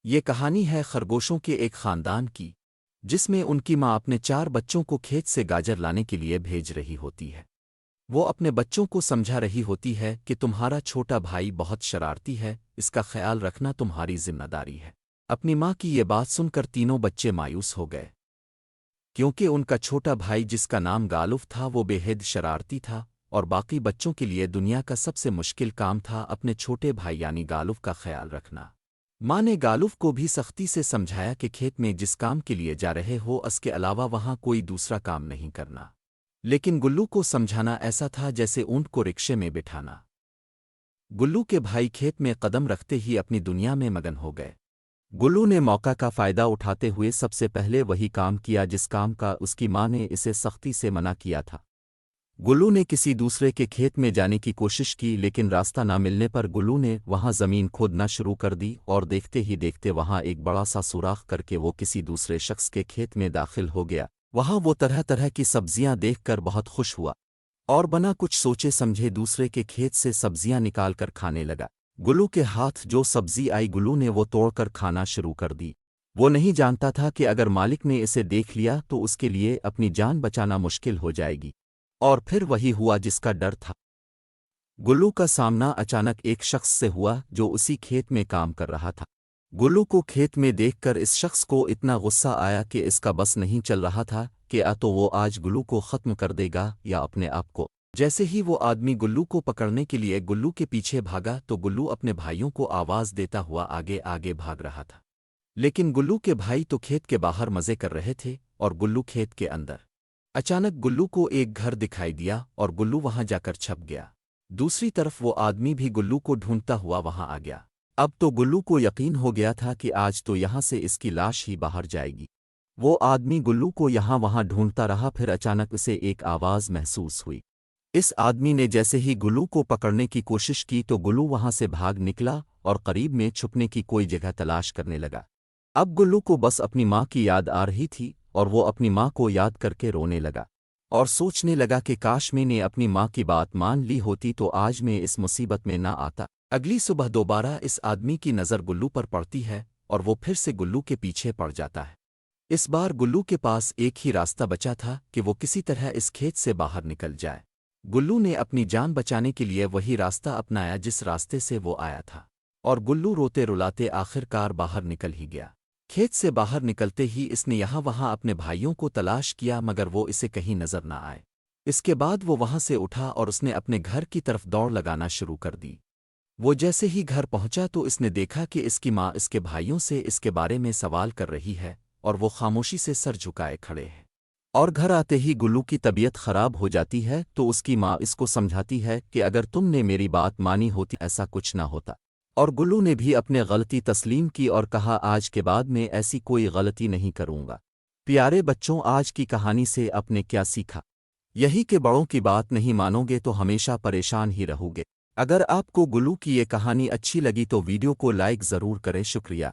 یہ کہانی ہے خرگوشوں کے ایک خاندان کی، جس میں ان کی ماں اپنے 4 بچوں کو کھیت سے گاجر لانے کے لیے بھیج رہی ہوتی ہے۔ وہ اپنے بچوں کو سمجھا رہی ہوتی ہے کہ تمہارا چھوٹا بھائی بہت شرارتی ہے، اس کا خیال رکھنا تمہاری ذمہ داری ہے۔ اپنی ماں کی یہ بات سن کر تینوں بچے مایوس ہو گئے، کیونکہ ان کا چھوٹا بھائی جس کا نام گالف تھا وہ بے حد شرارتی تھا، اور باقی بچوں کے لیے دنیا کا سب سے مشکل کام تھا اپنے چھوٹے بھائی یعنی گالف کا خیال رکھنا۔ ماں نے گالف کو بھی سختی سے سمجھایا کہ کھیت میں جس کام کے لیے جا رہے ہو اس کے علاوہ وہاں کوئی دوسرا کام نہیں کرنا، لیکن گلو کو سمجھانا ایسا تھا جیسے اونٹ کو رکشے میں بٹھانا۔ گلو کے بھائی کھیت میں قدم رکھتے ہی اپنی دنیا میں مگن ہو گئے۔ گلو نے موقع کا فائدہ اٹھاتے ہوئے سب سے پہلے وہی کام کیا جس کام کا اس کی ماں نے اسے سختی سے منع کیا تھا۔ گلو نے کسی دوسرے کے کھیت میں جانے کی کوشش کی، لیکن راستہ نہ ملنے پر گلو نے وہاں زمین کھودنا شروع کر دی، اور دیکھتے ہی دیکھتے وہاں ایک بڑا سا سوراخ کر کے وہ کسی دوسرے شخص کے کھیت میں داخل ہو گیا۔ وہاں وہ طرح طرح کی سبزیاں دیکھ کر بہت خوش ہوا، اور بنا کچھ سوچے سمجھے دوسرے کے کھیت سے سبزیاں نکال کر کھانے لگا۔ گلو کے ہاتھ جو سبزی آئی گلو نے وہ توڑ کر کھانا شروع کر دی۔ وہ نہیں جانتا تھا کہ اگر مالک نے اسے دیکھ لیا تو اس کے لیے اپنی جان بچانا مشکل ہو جائے گی، اور پھر وہی ہوا جس کا ڈر تھا۔ گلو کا سامنا اچانک ایک شخص سے ہوا جو اسی کھیت میں کام کر رہا تھا۔ گلو کو کھیت میں دیکھ کر اس شخص کو اتنا غصہ آیا کہ اس کا بس نہیں چل رہا تھا کہ تو وہ آج گلو کو ختم کر دے گا یا اپنے آپ کو۔ جیسے ہی وہ آدمی گلو کو پکڑنے کے لیے گلو کے پیچھے بھاگا تو گلو اپنے بھائیوں کو آواز دیتا ہوا آگے آگے بھاگ رہا تھا، لیکن گلو کے بھائی تو کھیت کے باہر مزے کر رہے تھے اور گلو کھیت کے اندر۔ اچانک گلو کو ایک گھر دکھائی دیا اور گلو وہاں جا کر چھپ گیا۔ دوسری طرف وہ آدمی بھی گلو کو ڈھونڈتا ہوا وہاں آ گیا۔ اب تو گلو کو یقین ہو گیا تھا کہ آج تو یہاں سے اس کی لاش ہی باہر جائے گی۔ وہ آدمی گلو کو یہاں وہاں ڈھونڈتا رہا، پھر اچانک اسے ایک آواز محسوس ہوئی۔ اس آدمی نے جیسے ہی گلو کو پکڑنے کی کوشش کی تو گلو وہاں سے بھاگ نکلا اور قریب میں چھپنے کی کوئی جگہ تلاش کرنے لگا۔ اب گلو کو بس اپنی ماں کی یاد آ رہی تھی، اور وہ اپنی ماں کو یاد کر کے رونے لگا، اور سوچنے لگا کہ کاش میں نے اپنی ماں کی بات مان لی ہوتی تو آج میں اس مصیبت میں نہ آتا۔ اگلی صبح دوبارہ اس آدمی کی نظر گلو پر پڑتی ہے اور وہ پھر سے گلو کے پیچھے پڑ جاتا ہے۔ اس بار گلو کے پاس ایک ہی راستہ بچا تھا کہ وہ کسی طرح اس کھیت سے باہر نکل جائے۔ گلو نے اپنی جان بچانے کے لیے وہی راستہ اپنایا جس راستے سے وہ آیا تھا، اور گلو روتے رلاتے آخر کار باہر نکل ہی گیا۔ کھیت سے باہر نکلتے ہی اس نے یہاں وہاں اپنے بھائیوں کو تلاش کیا مگر وہ اسے کہیں نظر نہ آئے۔ اس کے بعد وہ وہاں سے اٹھا اور اس نے اپنے گھر کی طرف دوڑ لگانا شروع کر دی۔ وہ جیسے ہی گھر پہنچا تو اس نے دیکھا کہ اس کی ماں اس کے بھائیوں سے اس کے بارے میں سوال کر رہی ہے، اور وہ خاموشی سے سر جھکائے کھڑے ہیں۔ اور گھر آتے ہی گلو کی طبیعت خراب ہو جاتی ہے تو اس کی ماں اس کو سمجھاتی ہے کہ اگر تم نے میری بات مانی ہوتی ایسا کچھ نہ ہوتا، اور گلو نے بھی اپنے غلطی تسلیم کی اور کہا آج کے بعد میں ایسی کوئی غلطی نہیں کروں گا۔ پیارے بچوں، آج کی کہانی سے آپ نے کیا سیکھا؟ یہی کہ بڑوں کی بات نہیں مانو گے تو ہمیشہ پریشان ہی رہو گے۔ اگر آپ کو گلو کی یہ کہانی اچھی لگی تو ویڈیو کو لائک ضرور کریں۔ شکریہ۔